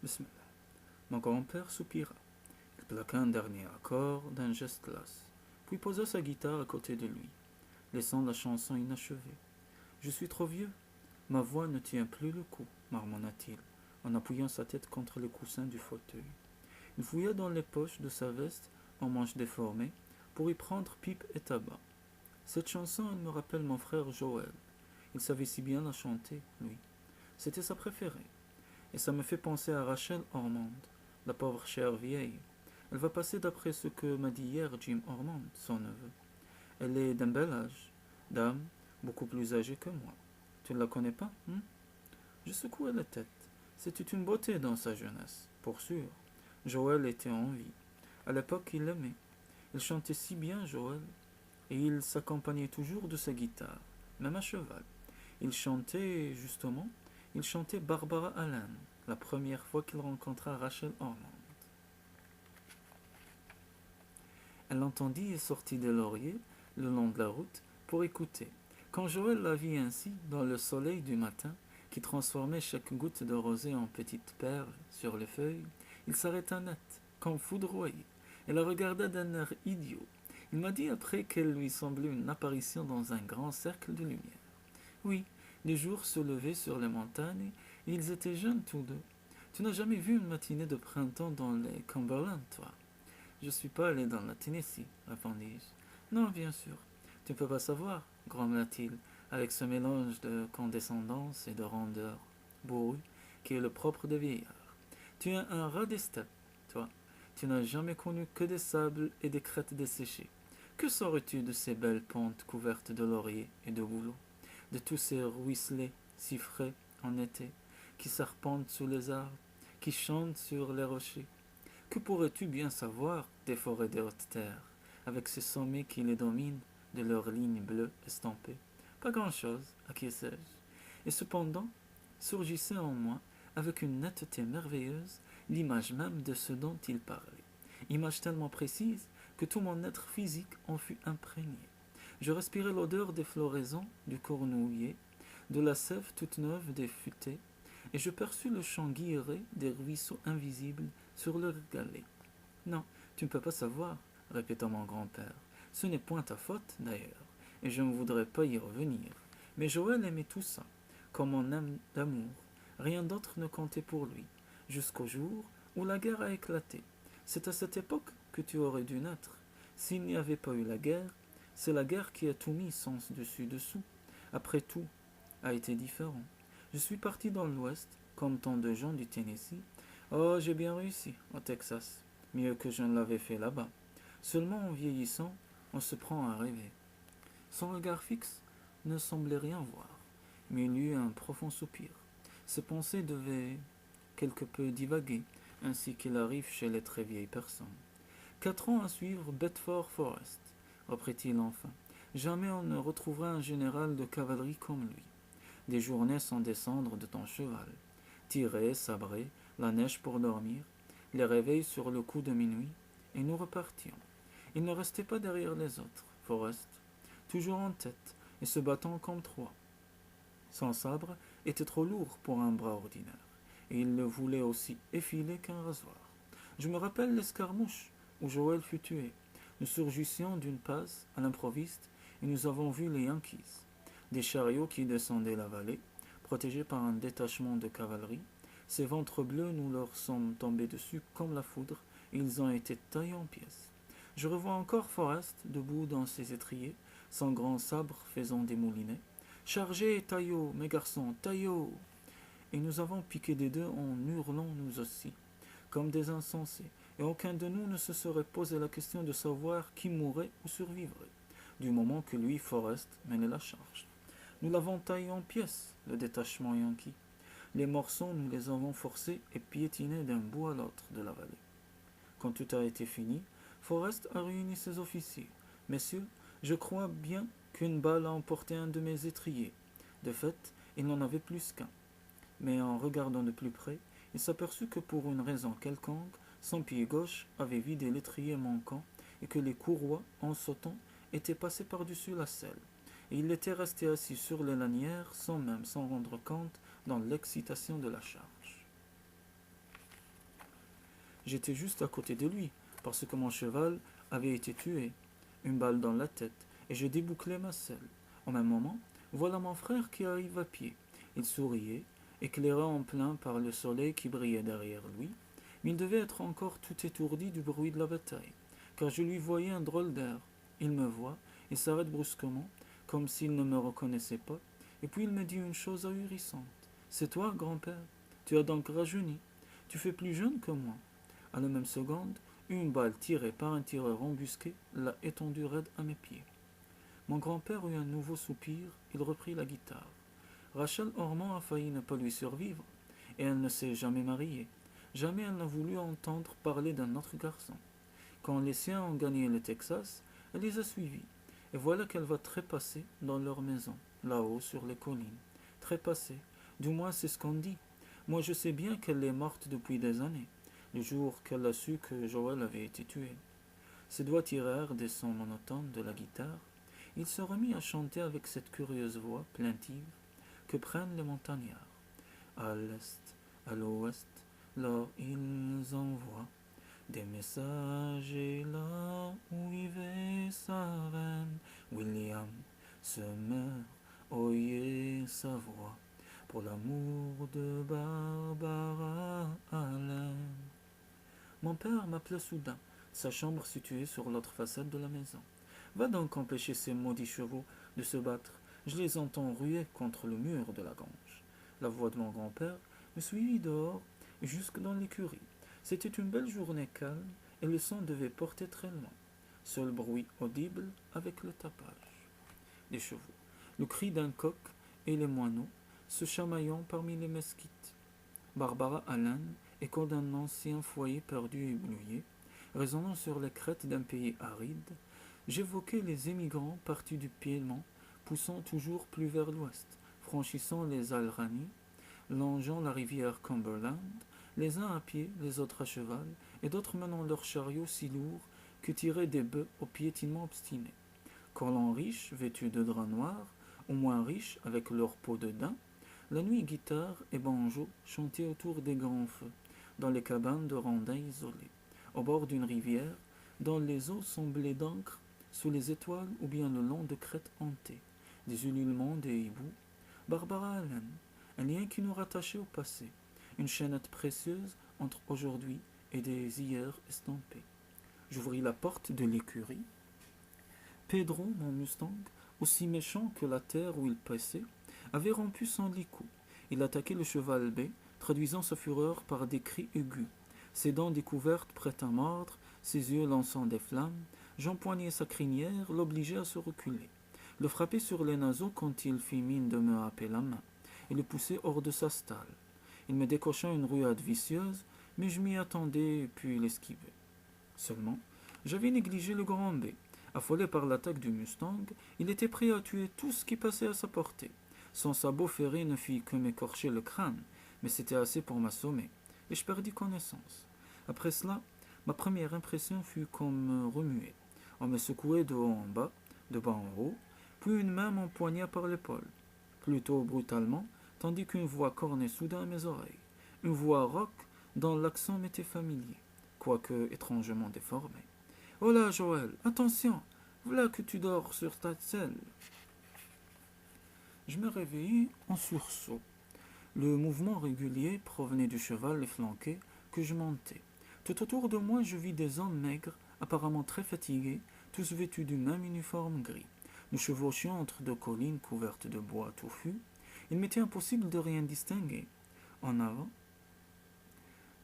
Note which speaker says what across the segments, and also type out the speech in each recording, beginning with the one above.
Speaker 1: Bismillah. Mon grand-père soupira. Il plaqua un dernier accord d'un geste las, puis posa sa guitare à côté de lui, laissant la chanson inachevée. Je suis trop vieux. Ma voix ne tient plus le coup, marmonna-t-il, en appuyant sa tête contre le coussin du fauteuil. Il fouilla dans les poches de sa veste en manches déformées pour y prendre pipe et tabac. Cette chanson, elle me rappelle mon frère Joël. Il savait si bien la chanter, lui. C'était sa préférée. Et ça me fait penser à Rachel Ormond, la pauvre chère vieille. Elle va passer d'après ce que m'a dit hier Jim Ormond, son neveu. Elle est d'un bel âge, dame, beaucoup plus âgée que moi. Tu ne la connais pas, hein? Je secouai la tête. C'était une beauté dans sa jeunesse, pour sûr. Joël était en vie. À l'époque, il l'aimait. Il chantait si bien, Joël, et il s'accompagnait toujours de sa guitare, même à cheval. Il chantait, justement, il chantait Barbara Allen, la première fois qu'il rencontra Rachel Ormond. Elle l'entendit et sortit des lauriers, le long de la route, pour écouter. Quand Joël la vit ainsi, dans le soleil du matin, qui transformait chaque goutte de rosée en petites perles sur les feuilles, il s'arrêta net, comme foudroyé, et la regarda d'un air idiot. Il m'a dit après qu'elle lui semblait une apparition dans un grand cercle de lumière. Oui, les jours se levaient sur les montagnes, et ils étaient jeunes tous deux. Tu n'as jamais vu une matinée de printemps dans les Cumberland, toi? Je suis pas allé dans la Tennessee, répondis-je. Non, bien sûr. Tu ne peux pas savoir, grommela-t-il, avec ce mélange de condescendance et de rondeur bourrue qui est le propre des vieillards. Tu es un rat des steppes, toi. Tu n'as jamais connu que des sables et des crêtes desséchées. Que saurais-tu de ces belles pentes couvertes de lauriers et de bouleaux, de tous ces ruisselets si frais en été, qui serpentent sous les arbres, qui chantent sur les rochers? Que pourrais-tu bien savoir des forêts des hautes terres, avec ces sommets qui les dominent, de leurs lignes bleues estampées? Pas grand-chose, acquiesçai-je. Et cependant, surgissait en moi, avec une netteté merveilleuse, l'image même de ce dont il parlait. Image tellement précise que tout mon être physique en fut imprégné. Je respirais l'odeur des floraisons, du cornouiller, de la sève toute neuve des futaies, et je perçus le chant guilleré des ruisseaux invisibles sur leur galets. Non, tu ne peux pas savoir, répéta mon grand-père. Ce n'est point ta faute, d'ailleurs, et je ne voudrais pas y revenir. Mais Joël aimait tout ça, comme on aime d'amour. Rien d'autre ne comptait pour lui, jusqu'au jour où la guerre a éclaté. C'est à cette époque que tu aurais dû naître. S'il n'y avait pas eu la guerre, c'est la guerre qui a tout mis sens dessus-dessous. Après tout, a été différent. Je suis parti dans l'Ouest, comme tant de gens du Tennessee. Oh, j'ai bien réussi, au Texas. Mieux que je ne l'avais fait là-bas. Seulement en vieillissant, on se prend à rêver. Son regard fixe ne semblait rien voir, mais il eut un profond soupir. Ses pensées devaient quelque peu divaguer, ainsi qu'il arrive chez les très vieilles personnes. 4 ans à suivre Bedford Forest, reprit-il enfin. Jamais on ne retrouvera un général de cavalerie comme lui. Des journées sans descendre de ton cheval. Tirer, sabrer, la neige pour dormir, les réveils sur le coup de minuit, et nous repartions. Il ne restait pas derrière les autres, Forrest, toujours en tête, et se battant comme trois. Son sabre était trop lourd pour un bras ordinaire, et il le voulait aussi effilé qu'un rasoir. Je me rappelle l'escarmouche où Joël fut tué. Nous surgissions d'une passe à l'improviste, et nous avons vu les Yankees. Des chariots qui descendaient la vallée, protégés par un détachement de cavalerie. Ces ventres bleus nous leur sommes tombés dessus comme la foudre, et ils ont été taillés en pièces. Je revois encore Forrest debout dans ses étriers, son grand sabre faisant des moulinets. Chargez, Taillot, mes garçons, Taillot! Et nous avons piqué des deux en hurlant nous aussi, comme des insensés, et aucun de nous ne se serait posé la question de savoir qui mourrait ou survivrait, du moment que lui, Forrest, menait la charge. Nous l'avons taillé en pièces, le détachement yankee. Les morceaux, nous les avons forcés et piétinés d'un bout à l'autre de la vallée. Quand tout a été fini, Forrest a réuni ses officiers. Messieurs, je crois bien qu'une balle a emporté un de mes étriers. De fait, il n'en avait plus qu'un. Mais en regardant de plus près, il s'aperçut que pour une raison quelconque, son pied gauche avait vidé l'étrier manquant et que les courroies, en sautant, étaient passées par-dessus la selle. Et il était resté assis sur les lanières sans même s'en rendre compte dans l'excitation de la charge. J'étais juste à côté de lui, parce que mon cheval avait été tué, une balle dans la tête, et je débouclais ma selle. Au même moment, voilà mon frère qui arrive à pied. Il souriait, éclairé en plein par le soleil qui brillait derrière lui, mais il devait être encore tout étourdi du bruit de la bataille, car je lui voyais un drôle d'air. Il me voit, il s'arrête brusquement, comme s'il ne me reconnaissait pas, et puis il me dit une chose ahurissante. C'est toi, grand-père? Tu as donc rajeuni. Tu fais plus jeune que moi. À la même seconde, une balle tirée par un tireur embusqué l'a étendue raide à mes pieds. Mon grand-père eut un nouveau soupir, il reprit la guitare. Rachel Ormond a failli ne pas lui survivre, et elle ne s'est jamais mariée. Jamais elle n'a voulu entendre parler d'un autre garçon. Quand les siens ont gagné le Texas, elle les a suivis, et voilà qu'elle va trépasser dans leur maison, là-haut sur les collines. Trépasser, du moins c'est ce qu'on dit. Moi je sais bien qu'elle est morte depuis des années, le jour qu'elle a su que Joël avait été tué. Ses doigts tirèrent des sons monotones de la guitare. Il se remit à chanter avec cette curieuse voix plaintive que prennent les montagnards. À l'est, à l'ouest, là ils envoient des messagers là où vivait sa reine. William se meurt, oyez sa voix, pour l'amour de Barbara Allen. Mon père m'appela soudain, sa chambre située sur l'autre façade de la maison. Va donc empêcher ces maudits chevaux de se battre. Je les entends ruer contre le mur de la grange. La voix de mon grand-père me suivit dehors jusque dans l'écurie. C'était une belle journée calme et le son devait porter très loin. Seul bruit audible avec le tapage des chevaux, le cri d'un coq et les moineaux se chamaillant parmi les mesquites. Barbara Allen, écho d'un ancien foyer perdu et oublié, résonnant sur les crêtes d'un pays aride, j'évoquais les émigrants partis du Piémont, poussant toujours plus vers l'ouest, franchissant les Alrani, longeant la rivière Cumberland, les uns à pied, les autres à cheval, et d'autres menant leurs chariots si lourds que tiraient des bœufs au piétinement obstiné. Colons riches, vêtus de draps noirs, ou moins riches, avec leur peau de daim, la nuit guitare et banjo chantaient autour des grands feux, dans les cabanes de rondins isolés, au bord d'une rivière, dont les eaux semblaient d'encre sous les étoiles ou bien le long de crêtes hantées, des ululements des hiboux. Barbara Allen, un lien qui nous rattachait au passé, une chaînette précieuse entre aujourd'hui et des hier estampés. J'ouvris la porte de l'écurie. Pedro, mon Mustang, aussi méchant que la terre où il passait, avait rompu son licou. Il attaquait le cheval bai, traduisant sa fureur par des cris aigus. Ses dents découvertes prêtes à mordre, ses yeux lançant des flammes, j'empoignai sa crinière, l'obligeai à se reculer. Le frappai sur les naseaux quand il fit mine de me happer la main, et le poussai hors de sa stalle. Il me décocha une ruade vicieuse, mais je m'y attendais puis l'esquivai. Seulement, j'avais négligé le grand bai. Affolé par l'attaque du Mustang, il était prêt à tuer tout ce qui passait à sa portée. Son sabot ferré ne fit que m'écorcher le crâne, mais c'était assez pour m'assommer, et je perdis connaissance. Après cela, ma première impression fut qu'on me remuait. On me secouait de haut en bas, de bas en haut, puis une main m'empoigna par l'épaule, plutôt brutalement, tandis qu'une voix cornait soudain à mes oreilles. Une voix rauque dont l'accent m'était familier, quoique étrangement déformé. Oh là, Joël, attention, voilà que tu dors sur ta selle. Je me réveillai en sursaut. Le mouvement régulier provenait du cheval flanqué que je montais. Tout autour de moi, je vis des hommes maigres, apparemment très fatigués, tous vêtus du même uniforme gris. Nous chevauchions entre deux collines couvertes de bois touffu. Il m'était impossible de rien distinguer en avant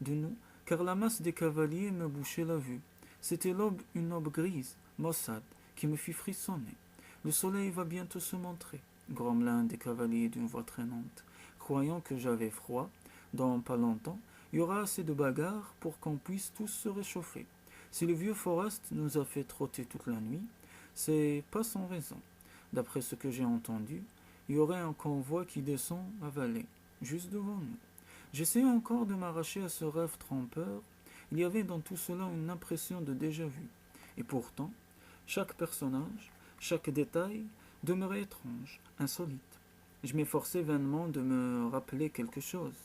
Speaker 1: de nous, car la masse des cavaliers me bouchait la vue. C'était une aube grise, maussade, qui me fit frissonner. Le soleil va bientôt se montrer, grommela un des cavaliers d'une voix traînante. Croyant que j'avais froid, dans pas longtemps, il y aura assez de bagarres pour qu'on puisse tous se réchauffer. Si le vieux Forrest nous a fait trotter toute la nuit, c'est pas sans raison. D'après ce que j'ai entendu, il y aurait un convoi qui descend à Vallée, juste devant nous. J'essayais encore de m'arracher à ce rêve trompeur. Il y avait dans tout cela une impression de déjà-vu. Et pourtant, chaque personnage, chaque détail demeurait étrange, insolite. Je m'efforçais vainement de me rappeler quelque chose.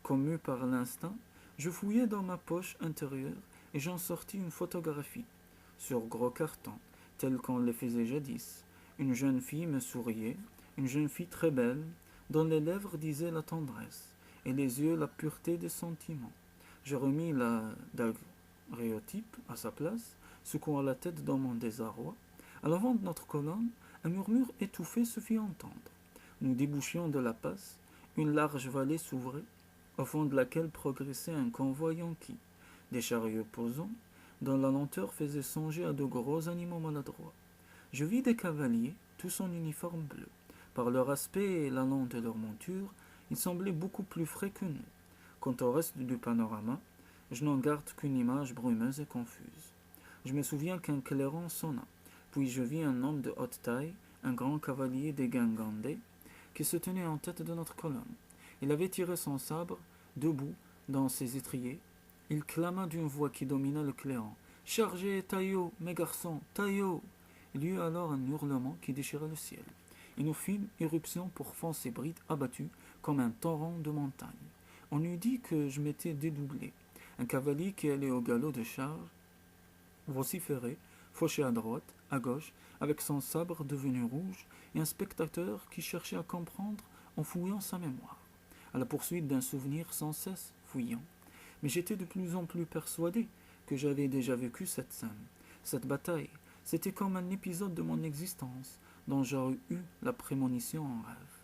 Speaker 1: Commu par l'instinct, Je fouillai dans ma poche intérieure et j'en sortis une photographie, sur gros carton, telle qu'on les faisait jadis. Une jeune fille me souriait, une jeune fille très belle, dont les lèvres disaient la tendresse, et les yeux la pureté des sentiments. Je remis la daguerréotype à sa place, secouant la tête dans mon désarroi. À l'avant de notre colonne, un murmure étouffé se fit entendre. Nous débouchions de la passe, une large vallée s'ouvrait, au fond de laquelle progressait un convoi yanqui, des chariots posants, dont la lenteur faisait songer à de gros animaux maladroits. Je vis des cavaliers, tous en uniforme bleu. Par leur aspect et la lente de leur monture, ils semblaient beaucoup plus frais que nous. Quant au reste du panorama, je n'en garde qu'une image brumeuse et confuse. Je me souviens qu'un clairon sonna, puis je vis un homme de haute taille, un grand cavalier des Gangandais, qui se tenait en tête de notre colonne. Il avait tiré son sabre, debout, dans ses étriers. Il clama d'une voix qui domina le clairon. « Chargez, Taillot, mes garçons, Taillot !» Il y eut alors un hurlement qui déchira le ciel. Et nous fîmes irruption pour foncer bride abattu comme un torrent de montagne. On eût dit que je m'étais dédoublé. Un cavalier qui allait au galop de charge vociférait, fauchait à droite, à gauche, avec son sabre devenu rouge, et un spectateur qui cherchait à comprendre en fouillant sa mémoire, à la poursuite d'un souvenir sans cesse fouillant. Mais j'étais de plus en plus persuadé que j'avais déjà vécu cette scène, cette bataille. C'était comme un épisode de mon existence dont j'aurais eu la prémonition en rêve.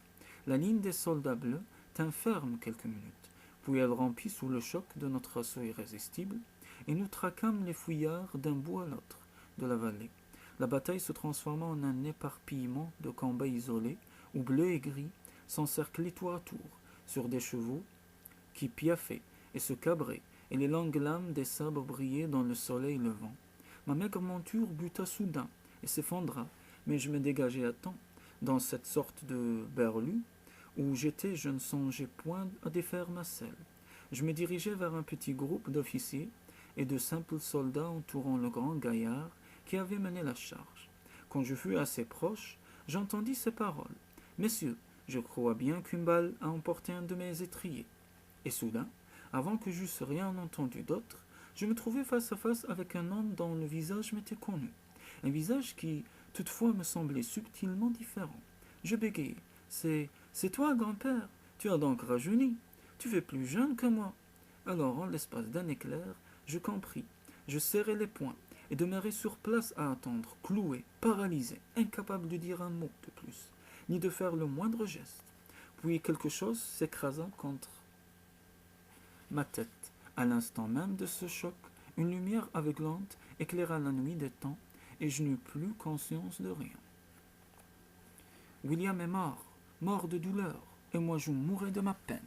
Speaker 1: La ligne des soldats bleus tint ferme quelques minutes, puis elle rompit sous le choc de notre assaut irrésistible, et nous traquâmes les fouillards d'un bout à l'autre de la vallée. La bataille se transforma en un éparpillement de combats isolés, où bleus et gris s'encerclaient tour à tour, sur des chevaux qui piaffaient et se cabraient, et les longues lames des sabres brillaient dans le soleil levant. Ma maigre monture buta soudain et s'effondra, mais je me dégageai à temps, dans cette sorte de berlue, où j'étais, je ne songeais point à défaire ma selle. Je me dirigeai vers un petit groupe d'officiers et de simples soldats entourant le grand gaillard qui avait mené la charge. Quand je fus assez proche, j'entendis ces paroles. « Messieurs, je crois bien qu'une balle a emporté un de mes étriers. » Et soudain, avant que j'eusse rien entendu d'autre, je me trouvai face à face avec un homme dont le visage m'était connu. Un visage qui, toutefois, me semblait subtilement différent. Je bégayai. « C'est toi, grand-père. Tu as donc rajeuni. Tu fais plus jeune que moi. » Alors, en l'espace d'un éclair, je compris. Je serrai les poings et demeurai sur place à attendre, cloué, paralysé, incapable de dire un mot de plus, ni de faire le moindre geste. Puis quelque chose s'écrasa contre ma tête. À l'instant même de ce choc, une lumière aveuglante éclaira la nuit des temps, et je n'eus plus conscience de rien. William est mort, mort de douleur, et moi je mourais de ma peine.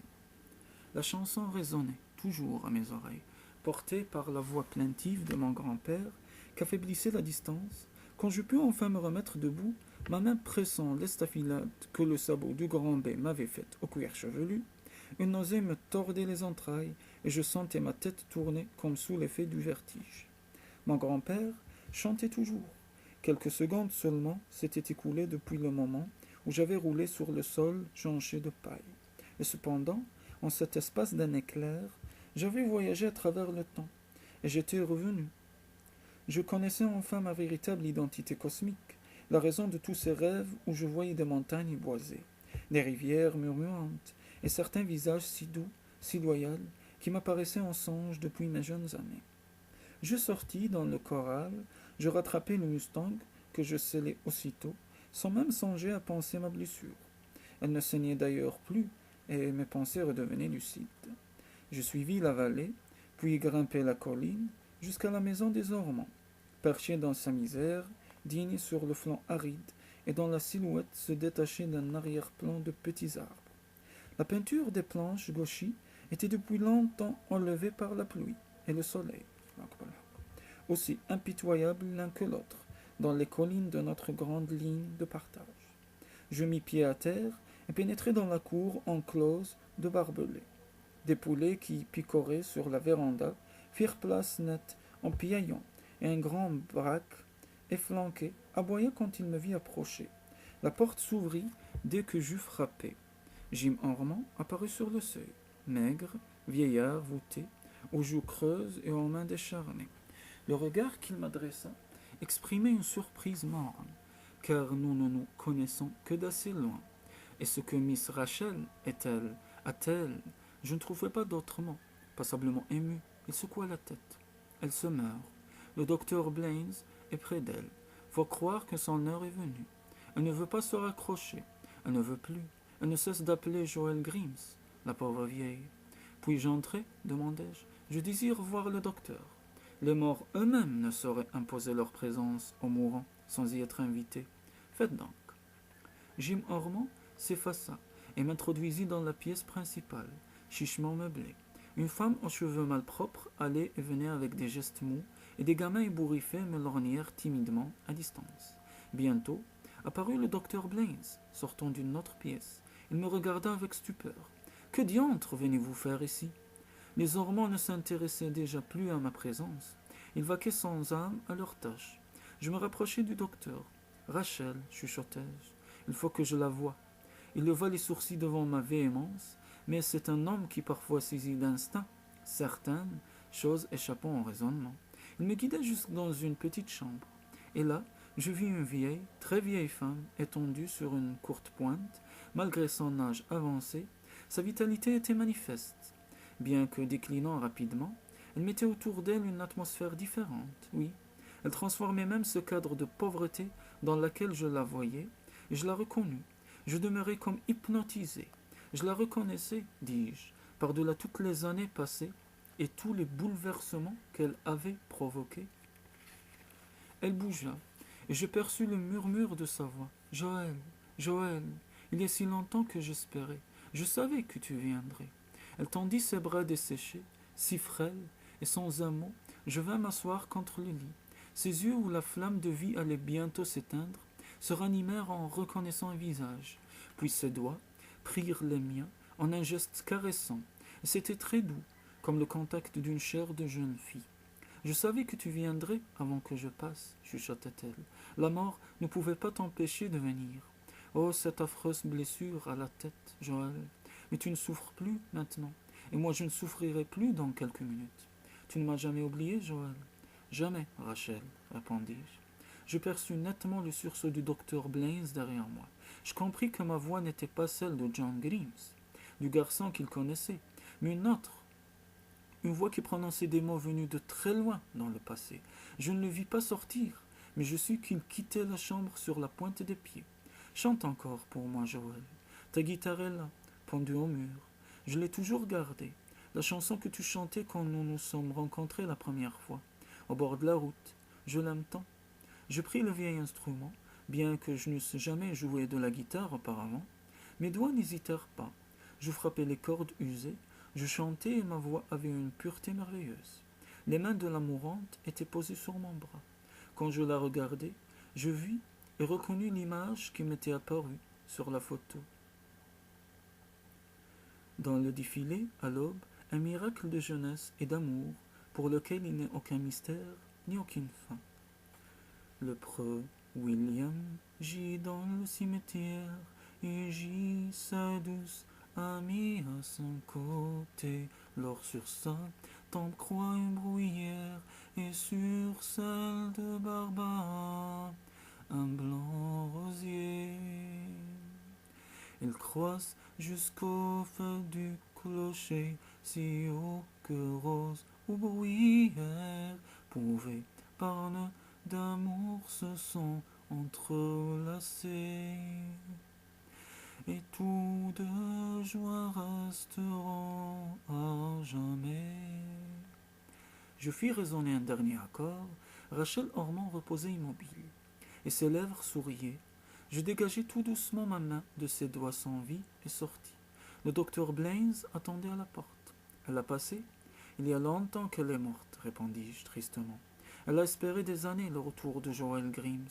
Speaker 1: La chanson résonnait toujours à mes oreilles, portée par la voix plaintive de mon grand-père, qu'affaiblissait la distance. Quand je pus enfin me remettre debout, ma main pressant l'estafilade que le sabot du grand-bey m'avait faite au cuir chevelu, une nausée me tordait les entrailles, et je sentais ma tête tourner comme sous l'effet du vertige. Mon grand-père chantait toujours. Quelques secondes seulement s'étaient écoulées depuis le moment où j'avais roulé sur le sol jonché de paille. Et cependant, en cet espace d'un éclair, j'avais voyagé à travers le temps, et j'étais revenu. Je connaissais enfin ma véritable identité cosmique, la raison de tous ces rêves où je voyais des montagnes boisées, des rivières murmurantes, et certains visages si doux, si loyaux, qui m'apparaissaient en songe depuis mes jeunes années. Je sortis dans le corral, je rattrapai le mustang que je sellai aussitôt, sans même songer à panser ma blessure. Elle ne saignait d'ailleurs plus, et mes pensées redevenaient lucides. Je suivis la vallée, puis grimpai la colline, jusqu'à la maison des Ormands, perchée dans sa misère, digne sur le flanc aride, et dont la silhouette se détachait d'un arrière-plan de petits arbres. La peinture des planches gauchies était depuis longtemps enlevée par la pluie et le soleil, aussi impitoyables l'un que l'autre, dans les collines de notre grande ligne de partage. Je mis pied à terre et pénétrai dans la cour enclose de barbelés. Des poulets qui picoraient sur la véranda firent place nette en piaillant, et un grand braque efflanqué aboya quand il me vit approcher. La porte s'ouvrit dès que j'eus frappé. Jim Ormand apparut sur le seuil, maigre, vieillard voûté, aux joues creuses et aux mains décharnées. Le regard qu'il m'adressa exprimait une surprise morne, car nous ne nous connaissons que d'assez loin. Et ce que Miss Rachel est-elle, a-t-elle, je ne trouvais pas d'autre mot. Passablement ému, il secoua la tête. Elle se meurt. Le docteur Blaines est près d'elle. Faut croire que son heure est venue. Elle ne veut pas se raccrocher. Elle ne veut plus. Elle ne cesse d'appeler Joël Grimes, la pauvre vieille. Puis-je entrer demandai-je. Je désire voir le docteur. Les morts eux-mêmes ne sauraient imposer leur présence aux mourants sans y être invités. Faites donc. Jim Ormond s'effaça et m'introduisit dans la pièce principale, chichement meublée. Une femme aux cheveux malpropres allait et venait avec des gestes mous, et des gamins ébouriffés me lorgnèrent timidement à distance. Bientôt apparut le docteur Blaines, sortant d'une autre pièce. Il me regarda avec stupeur. Que diantre venez-vous faire ici? Les Ormonds ne s'intéressaient déjà plus à ma présence. Ils vaquaient sans âme à leurs tâches. Je me rapprochai du docteur. Rachel, chuchotai-je, il faut que je la voie. Il leva les sourcils devant ma véhémence, mais c'est un homme qui parfois saisit d'instinct certaines choses échappant au raisonnement. Il me guida jusque dans une petite chambre, et là, je vis une vieille, très vieille femme étendue sur une courte pointe. Malgré son âge avancé, sa vitalité était manifeste. Bien que déclinant rapidement, elle mettait autour d'elle une atmosphère différente, oui. Elle transformait même ce cadre de pauvreté dans lequel je la voyais, et je la reconnus. Je demeurai comme hypnotisé. Je la reconnaissais, dis-je, par-delà toutes les années passées et tous les bouleversements qu'elle avait provoqués. Elle bougea, et je perçus le murmure de sa voix. « Joël, Joël, il y a si longtemps que j'espérais. Je savais que tu viendrais. » Elle tendit ses bras desséchés, si frêles, et sans un mot, je vins m'asseoir contre le lit. Ses yeux, où la flamme de vie allait bientôt s'éteindre, se ranimèrent en reconnaissant un visage. Puis ses doigts prirent les miens en un geste caressant, et c'était très doux, comme le contact d'une chair de jeune fille. « Je savais que tu viendrais avant que je passe, chuchota-t-elle. La mort ne pouvait pas t'empêcher de venir. Oh, cette affreuse blessure à la tête, Joël. Mais tu ne souffres plus maintenant, et moi je ne souffrirai plus dans quelques minutes. Tu ne m'as jamais oublié, Joël? Jamais, Rachel, répondis-je. Je perçus nettement le sursaut du docteur Blaines derrière moi. Je compris que ma voix n'était pas celle de John Grimes, du garçon qu'il connaissait, mais une autre. Une voix qui prononçait des mots venus de très loin dans le passé. Je ne le vis pas sortir, mais je sus qu'il quittait la chambre sur la pointe des pieds. Chante encore pour moi, Joël. Ta guitare est là, pendue au mur. Je l'ai toujours gardée. La chanson que tu chantais quand nous nous sommes rencontrés la première fois, au bord de la route. Je l'aime tant. Je pris le vieil instrument, bien que je n'eusse jamais joué de la guitare auparavant. Mes doigts n'hésitèrent pas. Je frappais les cordes usées, je chantais et ma voix avait une pureté merveilleuse. Les mains de la mourante étaient posées sur mon bras. Quand je la regardai, je vis et reconnus l'image qui m'était apparue sur la photo. Dans le défilé, à l'aube, un miracle de jeunesse et d'amour pour lequel il n'est aucun mystère ni aucune fin. Le preux William gît dans le cimetière et gît sa douce amie à son côté. Lors sur sa tombe croît une bruyère et sur celle de Barbara un blanc rosier. Il croisse jusqu'au feu du clocher, si haut que rose ou bruyère pouvaient par nœud d'amour se sont entrelacés. Et tous de joie resteront à jamais. Je fis résonner un dernier accord. Rachel Ormond reposait immobile, et ses lèvres souriaient. Je dégageai tout doucement ma main de ses doigts sans vie et sortis. Le docteur Blaines attendait à la porte. Elle a passé? Il y a longtemps qu'elle est morte, répondis-je tristement. Elle a espéré des années le retour de Joël Grimes.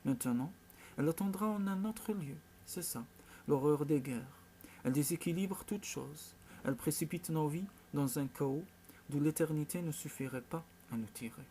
Speaker 1: Maintenant, elle attendra en un autre lieu. C'est ça, l'horreur des guerres. Elle déséquilibre toutes choses. Elle précipite nos vies dans un chaos d'où l'éternité ne suffirait pas à nous tirer.